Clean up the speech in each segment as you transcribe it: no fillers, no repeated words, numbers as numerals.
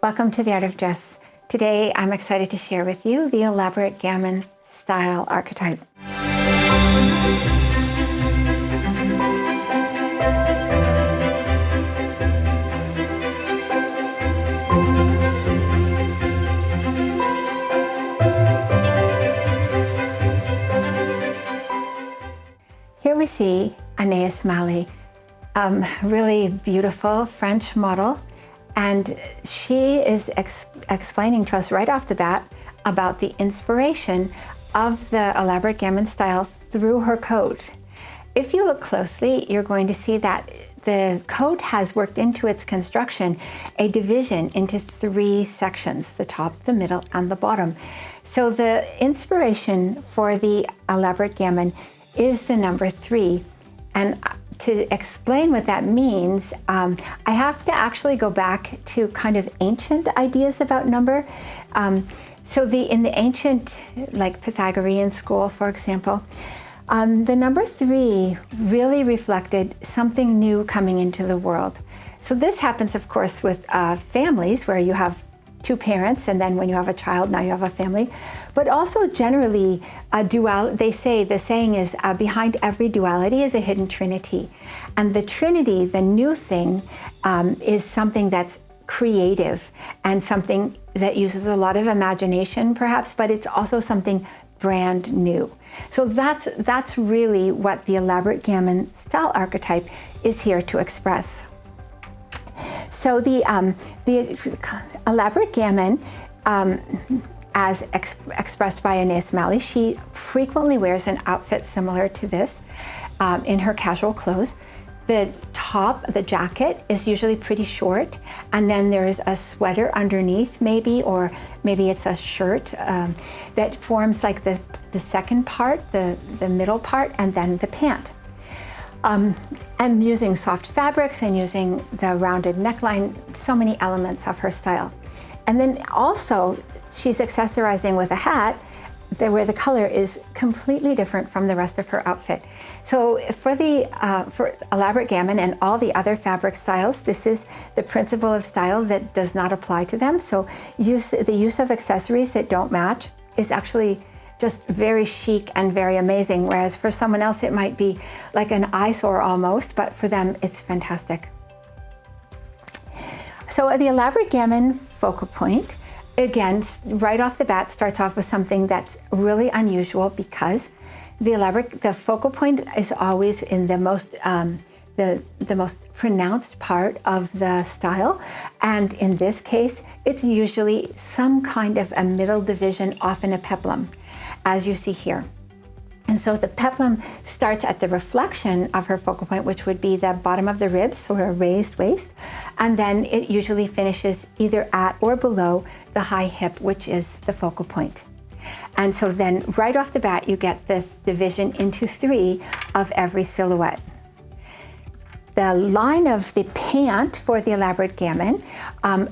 Welcome to the Art of Dress. Today I'm excited to share with you the Elaborate Gamine Style archetype. Here we see Anais Mali, really beautiful French model, and she is explaining to us right off the bat about the inspiration of the Elaborate Gamine Style through her coat. If you look closely, you're going to see that the coat has worked into its construction a division into 3 sections, the top, the middle, and the bottom. So the inspiration for the Elaborate Gamine is the number 3. And to explain what that means, I have to actually go back to kind of ancient ideas about number. So in the ancient, like Pythagorean school, for example, the number 3 really reflected something new coming into the world. So this happens, of course, with families where you have 2 parents, and then when you have a child, now you have a family. But also generally, the saying is, behind every duality is a hidden trinity. And the trinity, the new thing, is something that's creative and something that uses a lot of imagination, perhaps, but it's also something brand new. So that's really what the Elaborate Gamine Style archetype is here to express. So the Elaborate Gamine, as expressed by Anais Mali, she frequently wears an outfit similar to this in her casual clothes. The top, the jacket, is usually pretty short, and then there's a sweater underneath maybe, or maybe it's a shirt that forms like the second part, the middle part, and then the pant. And using soft fabrics and using the rounded neckline, so many elements of her style. And then also she's accessorizing with a hat where the color is completely different from the rest of her outfit. So for Elaborate Gamine and all the other fabric styles, this is the principle of style that does not apply to them. So the use of accessories that don't match is actually just very chic and very amazing, whereas for someone else it might be like an eyesore almost, but for them it's fantastic. So the Elaborate Gamine focal point, again, right off the bat, starts off with something that's really unusual, because the focal point is always in the most pronounced part of the style, and in this case it's usually some kind of a middle division, often a peplum, as you see here. And so the peplum starts at the reflection of her focal point, which would be the bottom of the ribs, or a raised waist, and then it usually finishes either at or below the high hip, which is the focal point. And so then right off the bat you get this division into 3 of every silhouette. The line of the pant for the Elaborate Gamine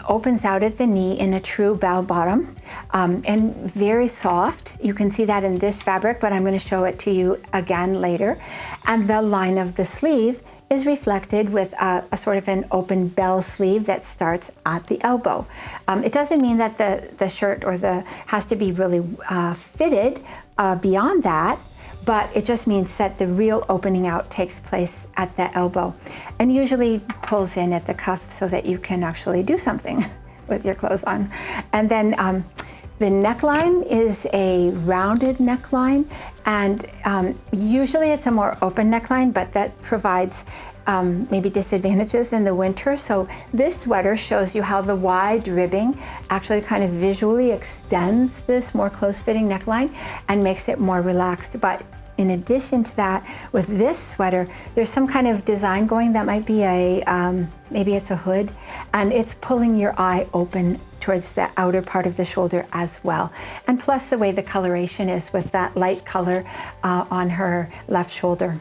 opens out at the knee in a true bell bottom, and very soft. You can see that in this fabric, but I'm going to show it to you again later. And the line of the sleeve is reflected with a sort of an open bell sleeve that starts at the elbow. It doesn't mean that the shirt has to be really fitted beyond that, but it just means that the real opening out takes place at the elbow, and usually pulls in at the cuff so that you can actually do something with your clothes on. And then the neckline is a rounded neckline, and usually it's a more open neckline, but that provides maybe disadvantages in the winter. So this sweater shows you how the wide ribbing actually kind of visually extends this more close-fitting neckline and makes it more relaxed. But in addition to that, with this sweater, there's some kind of design going that might be maybe it's a hood, and it's pulling your eye open towards the outer part of the shoulder as well. And plus the way the coloration is with that light color on her left shoulder.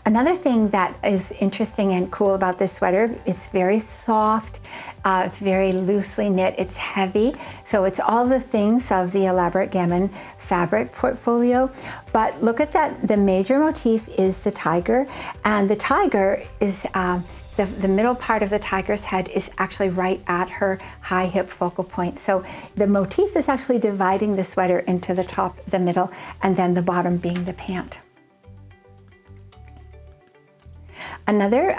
Another thing that is interesting and cool about this sweater, it's very soft, it's very loosely knit, it's heavy, so it's all the things of the Elaborate Gamine fabric portfolio. But look at that, the major motif is the tiger, and the tiger is the middle part of the tiger's head is actually right at her high hip focal point. So the motif is actually dividing the sweater into the top, the middle, and then the bottom being the pant. Another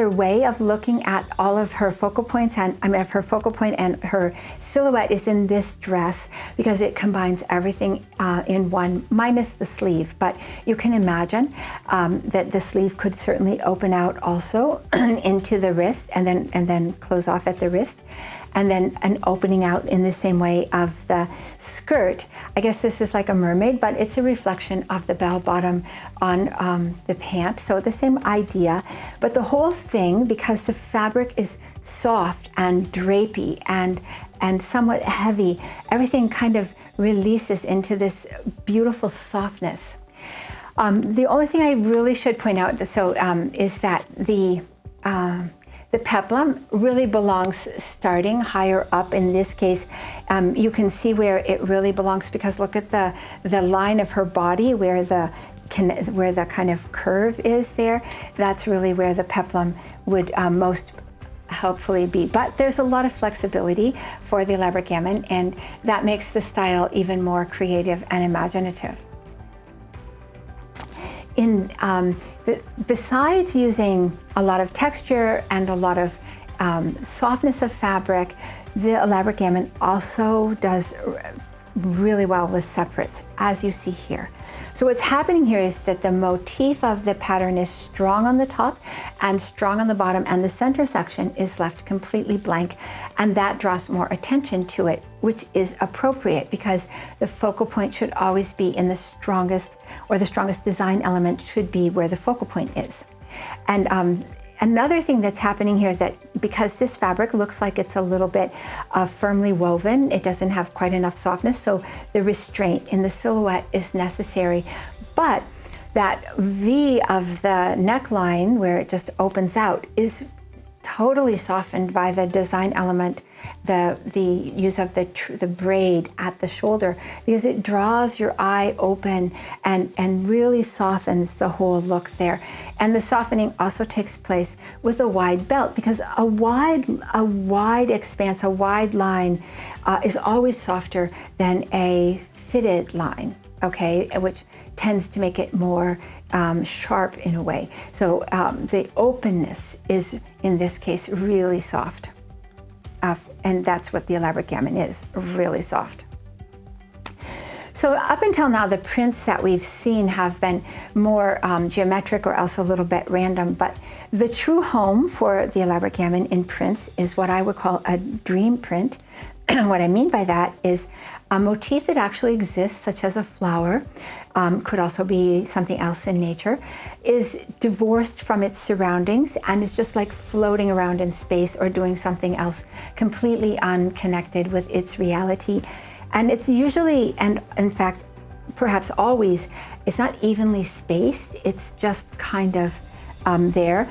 way of looking at all of her focal points and her focal point and her silhouette is in this dress, because it combines everything in one, minus the sleeve. But you can imagine that the sleeve could certainly open out also into the wrist and then close off at the wrist. And then an opening out in the same way of the skirt. I guess this is like a mermaid, but it's a reflection of the bell bottom on the pant. So the same idea, but the whole thing, because the fabric is soft and drapey and somewhat heavy, everything kind of releases into this beautiful softness. The only thing I really should point out is that the peplum really belongs starting higher up. In this case, you can see where it really belongs, because look at the line of her body where the kind of curve is there. That's really where the peplum would most helpfully be. But there's a lot of flexibility for the Elaborate Gamine, and that makes the style even more creative and imaginative. Besides using a lot of texture and a lot of softness of fabric, the Elaborate Gamine also does really well with separates, as you see here. So what's happening here is that the motif of the pattern is strong on the top and strong on the bottom, and the center section is left completely blank, and that draws more attention to it, which is appropriate, because the focal point should always be in the strongest design element should be where the focal point is. And another thing that's happening here is that because this fabric looks like it's a little bit firmly woven, it doesn't have quite enough softness, so the restraint in the silhouette is necessary. But that V of the neckline, where it just opens out, is totally softened by the design element, the use of the braid at the shoulder, because it draws your eye open and really softens the whole look there. And the softening also takes place with a wide belt, because a wide expanse, a wide line is always softer than a fitted line, okay, which tends to make it more sharp in a way. So the openness is, in this case, really soft. And that's what the Elaborate Gamine is, really soft. So up until now, the prints that we've seen have been more geometric or else a little bit random, but the true home for the Elaborate Gamine in prints is what I would call a dream print. What I mean by that is a motif that actually exists, such as a flower, could also be something else in nature, is divorced from its surroundings and is just like floating around in space or doing something else completely unconnected with its reality. And it's usually, and in fact, perhaps always, it's not evenly spaced, it's just kind of there.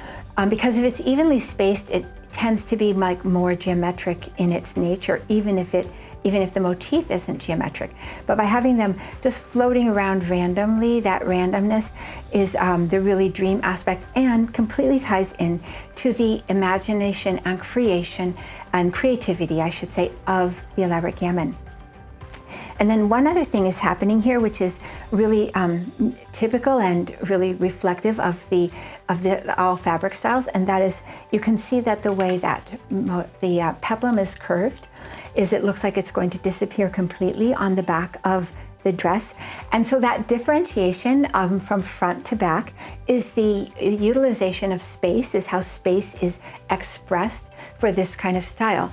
Because if it's evenly spaced, it tends to be like more geometric in its nature, even if the motif isn't geometric. But by having them just floating around randomly, that randomness is the really dream aspect, and completely ties in to the imagination and creation and creativity, I should say, of the Elaborate Gamine. And then one other thing is happening here, which is really typical and really reflective of the all fabric styles, and that is, you can see that the way that the peplum is curved is it looks like it's going to disappear completely on the back of the dress. And so that differentiation from front to back is the utilization of space, is how space is expressed for this kind of style.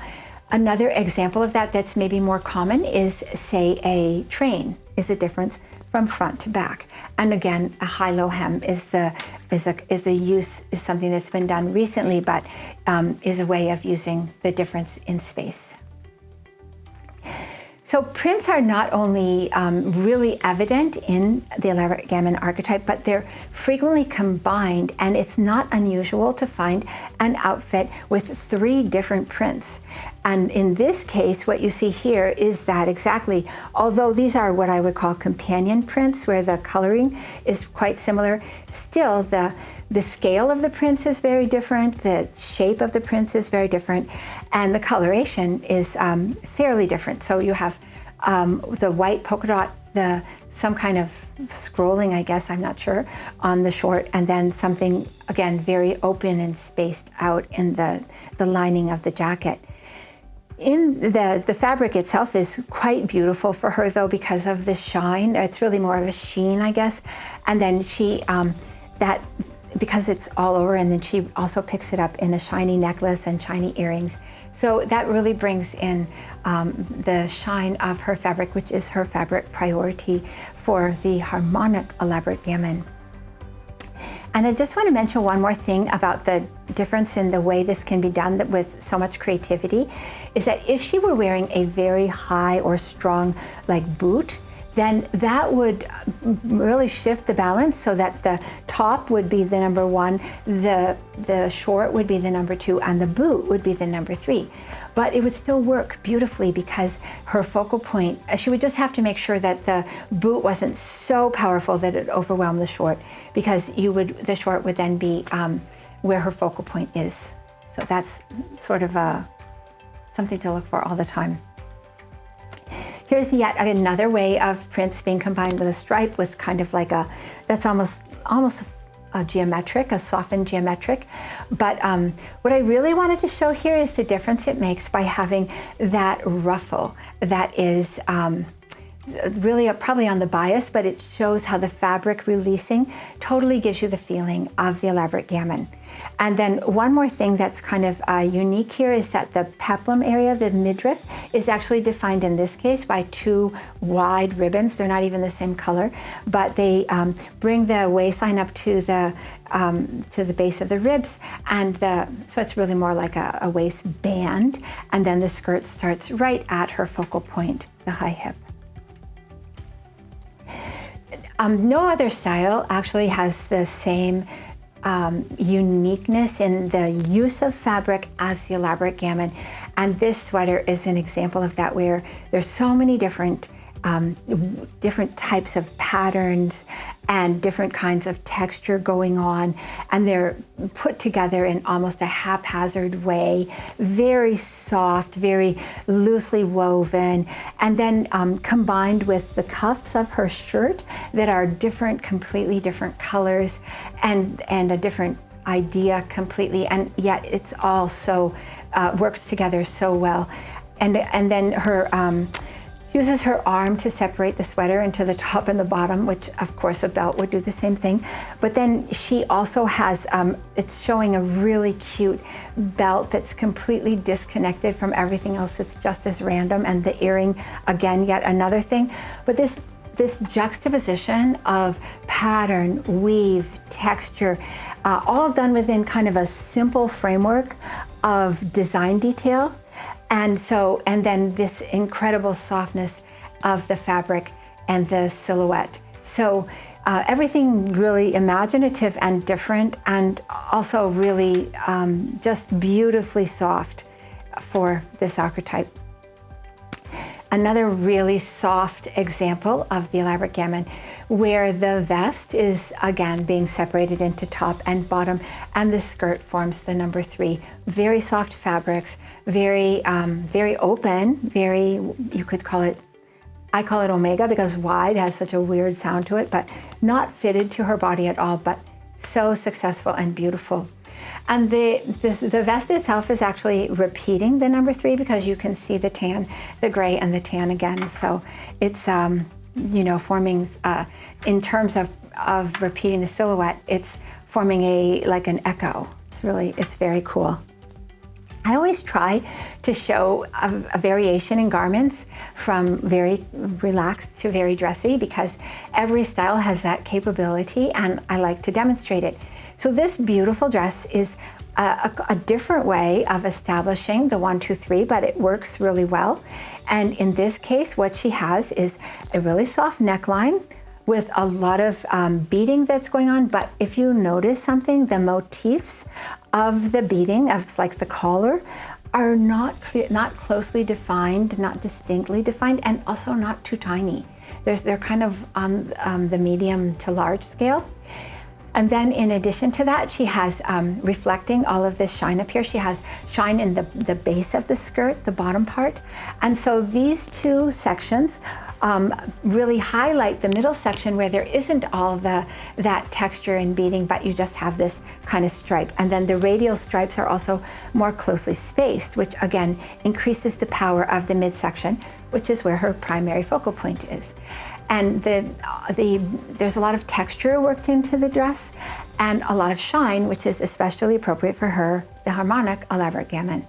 Another example of that that's maybe more common is, say, a train is a difference from front to back. And again, a high-low hem is something that's been done recently, but is a way of using the difference in space. So prints are not only really evident in the Elaborate Gamine archetype, but they're frequently combined, and it's not unusual to find an outfit with 3 different prints. And in this case, what you see here is that exactly, although these are what I would call companion prints, where the coloring is quite similar, still the The scale of the prints is very different, the shape of the prints is very different, and the coloration is fairly different. So you have the white polka dot, some kind of scrolling, I guess, I'm not sure, on the short, and then something, again, very open and spaced out in the lining of the jacket. In the fabric itself is quite beautiful for her, though, because of the shine. It's really more of a sheen, I guess. And then she, because it's all over, and then she also picks it up in a shiny necklace and shiny earrings. So that really brings in the shine of her fabric, which is her fabric priority for the harmonic elaborate gamine. And I just want to mention one more thing about the difference in the way this can be done with so much creativity, is that if she were wearing a very high or strong like boot, then that would really shift the balance so that the top would be the number 1, the short would be the number 2, and the boot would be the number 3. But it would still work beautifully because her focal point, she would just have to make sure that the boot wasn't so powerful that it overwhelmed the short, because the short would then be where her focal point is. So that's sort of something to look for all the time. Here's yet another way of prints being combined with a stripe, with kind of like that's almost a geometric, a softened geometric. But what I really wanted to show here is the difference it makes by having that ruffle that is really probably on the bias, but it shows how the fabric releasing totally gives you the feeling of the elaborate gamine. And then one more thing that's kind of unique here is that the peplum area, the midriff, is actually defined in this case by 2 wide ribbons. They're not even the same color, but they bring the waistline up to the base of the ribs, and so it's really more like a waistband, and then the skirt starts right at her focal point, the high hip. No other style actually has the same uniqueness in the use of fabric as the elaborate gamine, and this sweater is an example of that, where there's so many different types of patterns and different kinds of texture going on, and they're put together in almost a haphazard way, very soft, very loosely woven, and then combined with the cuffs of her shirt that are completely different colors and a different idea completely, and yet it's all so works together so well. And then her uses her arm to separate the sweater into the top and the bottom, which of course a belt would do the same thing. But then she also has, it's showing a really cute belt that's completely disconnected from everything else. It's just as random. And the earring, again, yet another thing. But this juxtaposition of pattern, weave, texture, all done within kind of a simple framework of design detail. And then this incredible softness of the fabric and the silhouette. So everything really imaginative and different, and also really just beautifully soft for this archetype. Another really soft example of the elaborate gamine, where the vest is again being separated into top and bottom, and the skirt forms the number 3. Very soft fabrics, very open, you could call it, I call it omega because wide has such a weird sound to it, but not fitted to her body at all, but so successful and beautiful. And the vest itself is actually repeating the number 3, because you can see the tan, the gray and the tan again. So it's, forming, in terms of repeating the silhouette, it's forming like an echo. It's very cool. I always try to show a variation in garments from very relaxed to very dressy, because every style has that capability, and I like to demonstrate it. So this beautiful dress is a different way of establishing the 1, 2, 3, but it works really well. And in this case, what she has is a really soft neckline with a lot of beading that's going on. But if you notice something, the motifs of the beading, of like the collar, are not closely defined, not distinctly defined, and also not too tiny. They're kind of on the medium to large scale. And then in addition to that, she has reflecting all of this shine up here. She has shine in the base of the skirt, the bottom part. And so these two sections really highlight the middle section where there isn't all that texture and beading, but you just have this kind of stripe. And then the radial stripes are also more closely spaced, which again increases the power of the midsection, which is where her primary focal point is. And there's a lot of texture worked into the dress and a lot of shine, which is especially appropriate for her, the harmonic elaborate gamine.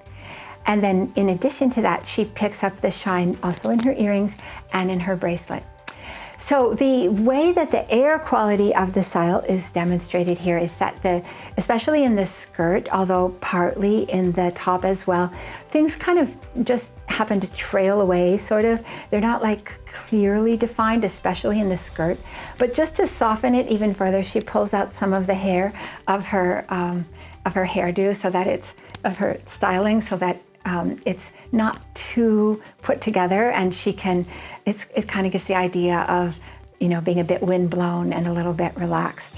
And then in addition to that, she picks up the shine also in her earrings and in her bracelet. So the way that the air quality of the style is demonstrated here is that especially in the skirt, although partly in the top as well, things kind of just happen to trail away, sort of. They're not like clearly defined, especially in the skirt. But just to soften it even further, she pulls out some of the hair of her hairdo, so that it's of her styling, so that it's not too put together, and it kind of gives the idea of, being a bit windblown and a little bit relaxed.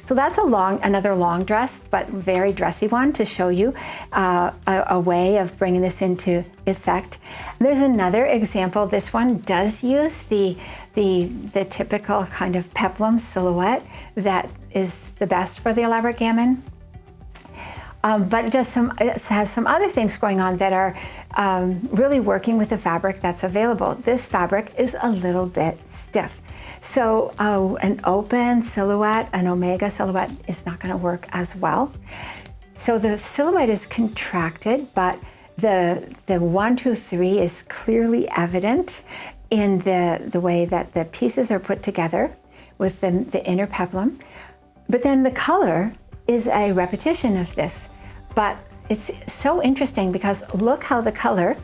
So that's another long dress, but very dressy one to show you a way of bringing this into effect. There's another example. This one does use the typical kind of peplum silhouette that is the best for the elaborate gamine. But it has some other things going on that are really working with the fabric that's available. This fabric is a little bit stiff. So an open silhouette, an omega silhouette is not going to work as well. So the silhouette is contracted, but the 1, 2, 3 is clearly evident in the way that the pieces are put together with the inner peplum. But then the color is a repetition of this. But it's so interesting because look how the color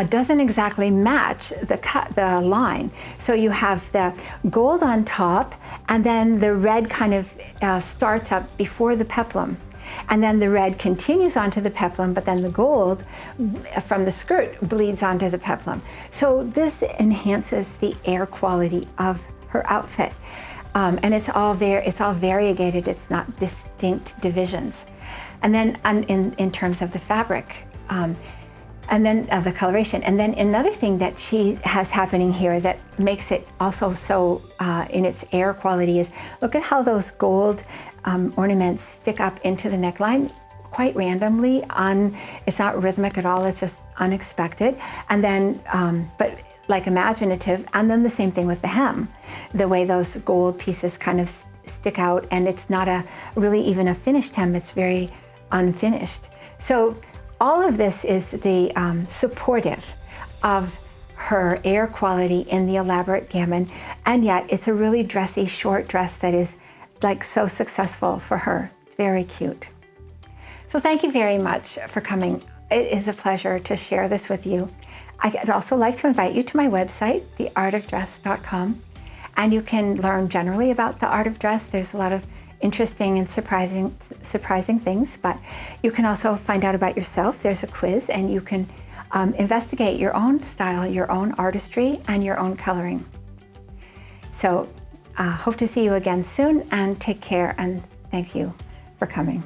doesn't exactly match the line. So you have the gold on top, and then the red kind of starts up before the peplum. And then the red continues onto the peplum, but then the gold from the skirt bleeds onto the peplum. So this enhances the air quality of her outfit. And it's all variegated, it's not distinct divisions. And then in terms of the fabric, and then the coloration. And then another thing that she has happening here that makes it also so in its air quality is, look at how those gold ornaments stick up into the neckline quite randomly. It's not rhythmic at all, it's just unexpected. And then, but like imaginative. And then the same thing with the hem, the way those gold pieces kind of stick out, and it's not really even a finished hem, it's very unfinished. So all of this is the supportive of her air quality in the elaborate gamine, and yet it's a really dressy short dress that is like so successful for her. Very cute. So thank you very much for coming. It is a pleasure to share this with you. I'd also like to invite you to my website, theartofdress.com, and you can learn generally about the art of dress. There's a lot of interesting and surprising things, but you can also find out about yourself. There's a quiz, and you can investigate your own style, your own artistry, and your own coloring. So hope to see you again soon, and take care, and thank you for coming.